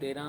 13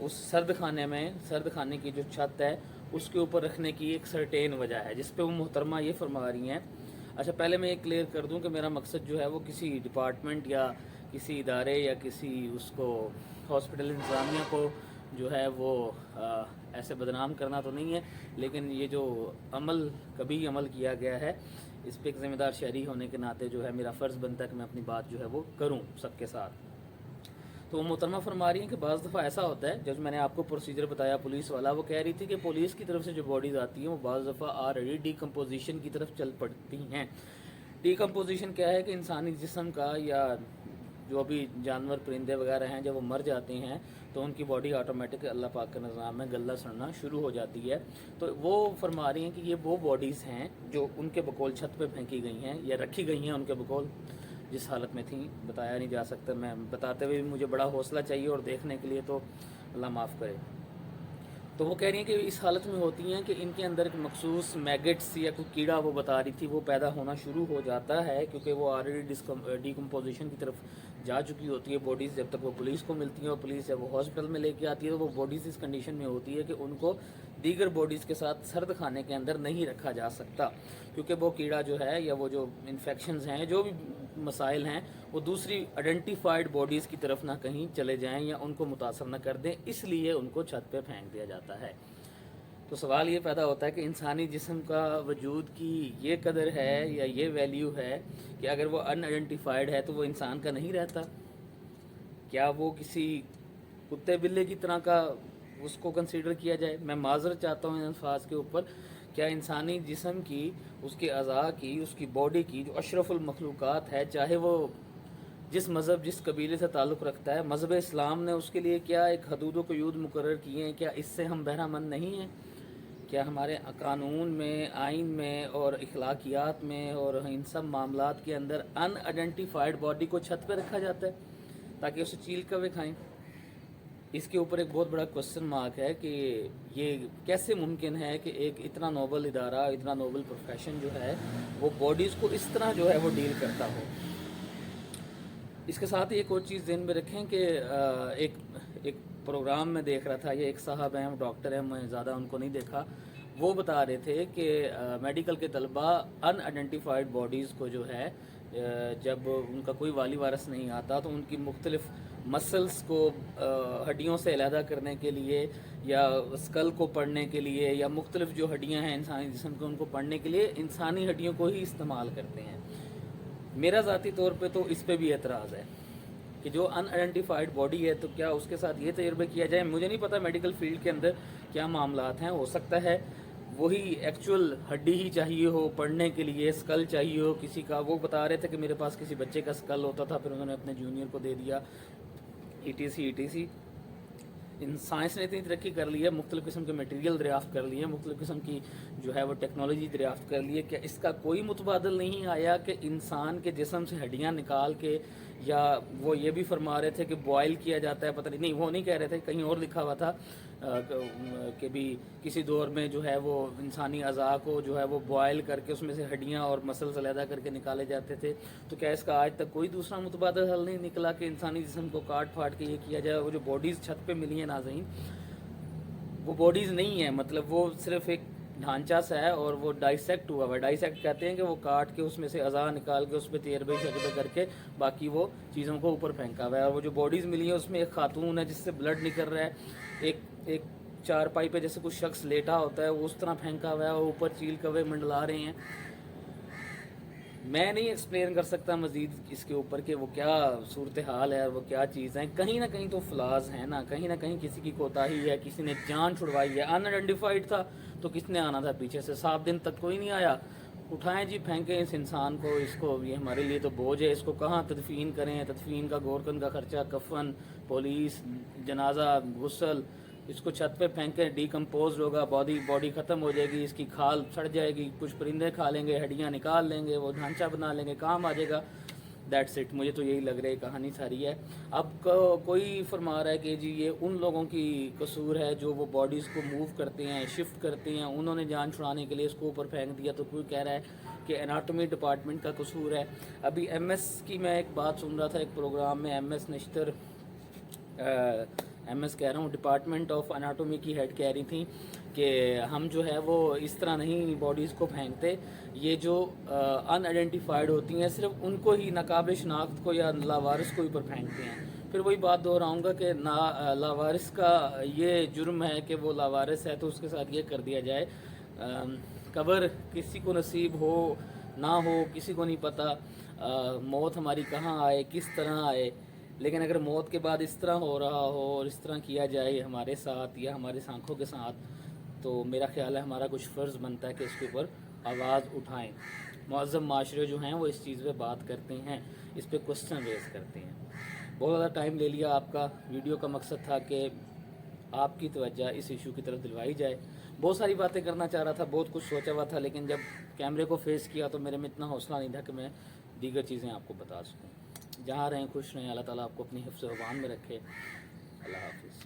اس سرد خانے کی جو چھت ہے اس کے اوپر رکھنے کی ایک سرٹین وجہ ہے جس پہ وہ محترمہ یہ فرما رہی ہیں. اچھا پہلے میں یہ کلیئر کر دوں کہ میرا مقصد جو ہے وہ کسی ڈپارٹمنٹ یا کسی ادارے یا کسی اس کو ہاسپٹل انتظامیہ کو جو ہے وہ ایسے بدنام کرنا تو نہیں ہے، لیکن یہ جو کبھی عمل کیا گیا ہے اس پہ ایک ذمہ دار شہری ہونے کے ناطے جو ہے میرا فرض بنتا ہے کہ میں اپنی بات جو ہے وہ کروں سب کے ساتھ. تو وہ محترمہ فرما رہی ہیں کہ بعض دفعہ ایسا ہوتا ہے، جب میں نے آپ کو پروسیجر بتایا پولیس والا، وہ کہہ رہی تھی کہ پولیس کی طرف سے جو باڈیز آتی ہیں وہ بعض دفعہ آلریڈی ڈی کمپوزیشن کی طرف چل پڑتی ہیں. ڈی کمپوزیشن کیا ہے کہ انسانی جسم کا یا جو بھی جانور پرندے وغیرہ ہیں جب وہ مر جاتے ہیں تو ان کی باڈی آٹومیٹک اللہ پاک کا نظام میں گلہ سڑنا شروع ہو جاتی ہے. تو وہ فرما رہی ہیں کہ یہ وہ باڈیز ہیں جو ان کے بقول چھت پہ پھینکی گئی ہیں یا رکھی گئی ہیں ان کے بقول جس حالت میں تھیں بتایا نہیں جا سکتا. میں بتاتے ہوئے بھی مجھے بڑا حوصلہ چاہیے اور دیکھنے کے لیے تو اللہ معاف کرے. تو وہ کہہ رہی ہیں کہ اس حالت میں ہوتی ہیں کہ ان کے اندر ایک مخصوص میگٹس یا کوئی کیڑا وہ بتا رہی تھی وہ پیدا ہونا شروع ہو جاتا ہے کیونکہ وہ آلریڈی ڈیکمپوزیشن کی طرف جا چکی ہوتی ہے باڈیز. جب تک وہ پولیس کو ملتی ہیں اور پولیس جب وہ ہاسپٹل میں لے کے آتی ہے تو وہ باڈیز اس کنڈیشن میں ہوتی ہے کہ ان کو دیگر باڈیز کے ساتھ سرد خانے کے اندر نہیں رکھا جا سکتا کیونکہ وہ کیڑا جو ہے یا وہ جو انفیکشنز ہیں جو بھی مسائل ہیں وہ دوسری آئیڈینٹیفائڈ باڈیز کی طرف نہ کہیں چلے جائیں یا ان کو متاثر نہ کر دیں، اس لیے ان کو چھت پہ پھینک دیا جاتا ہے. تو سوال یہ پیدا ہوتا ہے کہ انسانی جسم کا وجود کی یہ قدر ہے یا یہ ویلیو ہے کہ اگر وہ ان آئیڈینٹیفائڈ ہے تو وہ انسان کا نہیں رہتا؟ کیا وہ کسی کتے بلے کی طرح کا اس کو کنسیڈر کیا جائے؟ میں معذرت چاہتا ہوں ان الفاظ کے اوپر. کیا انسانی جسم کی، اس کے اعضاء کی، اس کی باڈی کی جو اشرف المخلوقات ہے، چاہے وہ جس مذہب جس قبیلے سے تعلق رکھتا ہے، مذہب اسلام نے اس کے لیے کیا ایک حدود و قیود مقرر کیے ہیں؟ کیا اس سے ہم بہرہ مند نہیں ہیں؟ کیا ہمارے قانون میں، آئین میں اور اخلاقیات میں اور ان سب معاملات کے اندر ان آئیڈینٹیفائڈ باڈی کو چھت پہ رکھا جاتا ہے تاکہ اسے چیل کوے کھائیں؟ اس کے اوپر ایک بہت بڑا کوسچن مارک ہے کہ یہ کیسے ممکن ہے کہ ایک اتنا نوبل ادارہ، اتنا نوبل پروفیشن جو ہے وہ باڈیز کو اس طرح جو ہے وہ ڈیل کرتا ہو. اس کے ساتھ ایک اور چیز ذہن میں رکھیں کہ ایک پروگرام میں دیکھ رہا تھا، یہ ایک صاحب ہیں ڈاکٹر ہیں، میں زیادہ ان کو نہیں دیکھا، وہ بتا رہے تھے کہ میڈیکل کے طلباء ان آئیڈینٹیفائڈ باڈیز کو جو ہے جب ان کا کوئی والی وارث نہیں آتا تو ان کی مختلف مسلز کو ہڈیوں سے علیحدہ کرنے کے لیے یا اسکل کو پڑھنے کے لیے یا مختلف جو ہڈیاں ہیں انسانی جسم کو ان کو پڑھنے کے لیے انسانی ہڈیوں کو ہی استعمال کرتے ہیں. میرا ذاتی طور پہ تو اس پہ بھی اعتراض ہے کہ جو ان آئیڈینٹیفائڈ باڈی ہے تو کیا اس کے ساتھ یہ تجربہ کیا جائے؟ مجھے نہیں پتہ میڈیکل فیلڈ کے اندر کیا معاملات ہیں، ہو سکتا ہے وہی ایکچول ہڈی ہی چاہیے ہو پڑھنے کے لیے، اسکل چاہیے ہو کسی کا. وہ بتا رہے تھے کہ میرے پاس کسی بچے کا اسکل ہوتا تھا پھر انہوں نے اپنے جونیئر کو دے دیا، ETC. سائنس نے اتنی ترقی کر لی ہے، مختلف قسم کے میٹیریل دریافت کر لیے، مختلف قسم کی جو ہے وہ ٹیکنالوجی دریافت کر لی ہے. کیا اس کا کوئی متبادل نہیں آیا کہ انسان کے جسم سے ہڈیاں نکال کے، یا وہ یہ بھی فرما رہے تھے کہ بوائل کیا جاتا ہے، پتہ نہیں وہ نہیں کہہ رہے تھے، کہیں اور لکھا ہوا تھا کہ بھی کسی دور میں جو ہے وہ انسانی اعضاء کو جو ہے وہ بوائل کر کے اس میں سے ہڈیاں اور مسلز علیحدہ کر کے نکالے جاتے تھے. تو کیا اس کا آج تک کوئی دوسرا متبادل حل نہیں نکلا کہ انسانی جسم کو کاٹ پھاٹ کے یہ کیا جائے؟ وہ جو باڈیز چھت پہ ملی ہیں ناظرین، وہ باڈیز نہیں ہیں، مطلب وہ صرف ایک ڈھانچہ سا ہے اور وہ ڈائسیکٹ ہوا ہوا ہے. ڈائسیکٹ کہتے ہیں کہ وہ کاٹ کے اس میں سے اعضاء نکال کے اس پہ تجربے شجربے کر کے باقی وہ چیزوں کو اوپر پھینکا ہوا ہے. اور وہ جو باڈیز ملی ہیں اس میں ایک خاتون ہے جس سے بلڈ نکل رہا ہے، ایک چارپائی پہ جیسے کچھ شخص لیٹا ہوتا ہے وہ اس طرح پھینکا ہوا ہے اور اوپر چیل کوے منڈلا رہے ہیں. میں نہیں ایکسپلین کر سکتا مزید اس کے اوپر کہ وہ کیا صورتحال ہے اور وہ کیا چیز ہیں. کہیں نہ کہیں تو فلاز ہیں نا، کہیں نہ کہیں کسی کی کوتاہی ہے، کسی نے جان چھڑوائی ہے. ان آئیڈینٹیفائڈ تھا تو کس نے آنا تھا پیچھے سے؟ 7 دن تک کوئی نہیں آیا. اٹھائیں جی، پھینکیں اس انسان کو، اس کو، یہ ہمارے لیے تو بوجھ ہے. اس کو کہاں تدفین کریں؟ تدفین کا گورکن کا خرچہ، کفن، پولیس، جنازہ، غسل. اس کو چھت پہ پھینکیں، ڈیکمپوزڈ ہوگا، باڈی ختم ہو جائے گی، اس کی کھال سڑ جائے گی، کچھ پرندے کھا لیں گے، ہڈیاں نکال لیں گے، وہ ڈھانچہ بنا لیں گے، کام آ جائے گا. That's it. مجھے تو یہی لگ رہا ہے کہانی ساری ہے. اب کوئی فرما رہا ہے کہ جی یہ ان لوگوں کی قصور ہے جو وہ باڈیز کو موو کرتے ہیں، شفٹ کرتے ہیں، انہوں نے جان چھڑانے کے لیے اس کو اوپر پھینک دیا. تو کوئی کہہ رہا ہے کہ اناٹومی ڈپارٹمنٹ کا قصور ہے. ابھی MS کی میں ایک بات سن رہا تھا ایک پروگرام میں، MS نشتر MS کہہ رہا ہوں، ڈپارٹمنٹ آف اناٹومی کی ہیڈ کہہ رہی تھیں کہ ہم جو ہے وہ اس طرح نہیں باڈیز کو پھینکتے، یہ جو ان آئیڈینٹیفائڈ ہوتی ہیں صرف ان کو ہی، ناقابل شناخت کو یا لاوارث کو اوپر پھینکتے ہیں۔ پھر وہی بات دہراؤں گا کہ لاوارث کا یہ جرم ہے کہ وہ لاوارث ہے تو اس کے ساتھ یہ کر دیا جائے، قبر کسی کو نصیب ہو نہ ہو کسی کو نہیں پتہ، موت ہماری کہاں آئے کس طرح آئے، لیکن اگر موت کے بعد اس طرح ہو رہا ہو اور اس طرح کیا جائے ہمارے ساتھ یا ہمارے آنکھوں کے ساتھ، تو میرا خیال ہے ہمارا کچھ فرض بنتا ہے کہ اس کے اوپر آواز اٹھائیں۔ معظم معاشرے جو ہیں وہ اس چیز پہ بات کرتے ہیں، اس پہ کوسچن ریز کرتے ہیں۔ بہت زیادہ ٹائم لے لیا آپ کا، ویڈیو کا مقصد تھا کہ آپ کی توجہ اس ایشو کی طرف دلوائی جائے۔ بہت ساری باتیں کرنا چاہ رہا تھا، بہت کچھ سوچا ہوا تھا، لیکن جب کیمرے کو فیس کیا تو میرے میں اتنا حوصلہ نہیں تھا کہ میں دیگر چیزیں آپ کو بتا سکوں۔ جہاں رہیں خوش رہیں، اللہ تعالیٰ آپ کو اپنی حفظ و امان میں رکھے۔ اللہ حافظ۔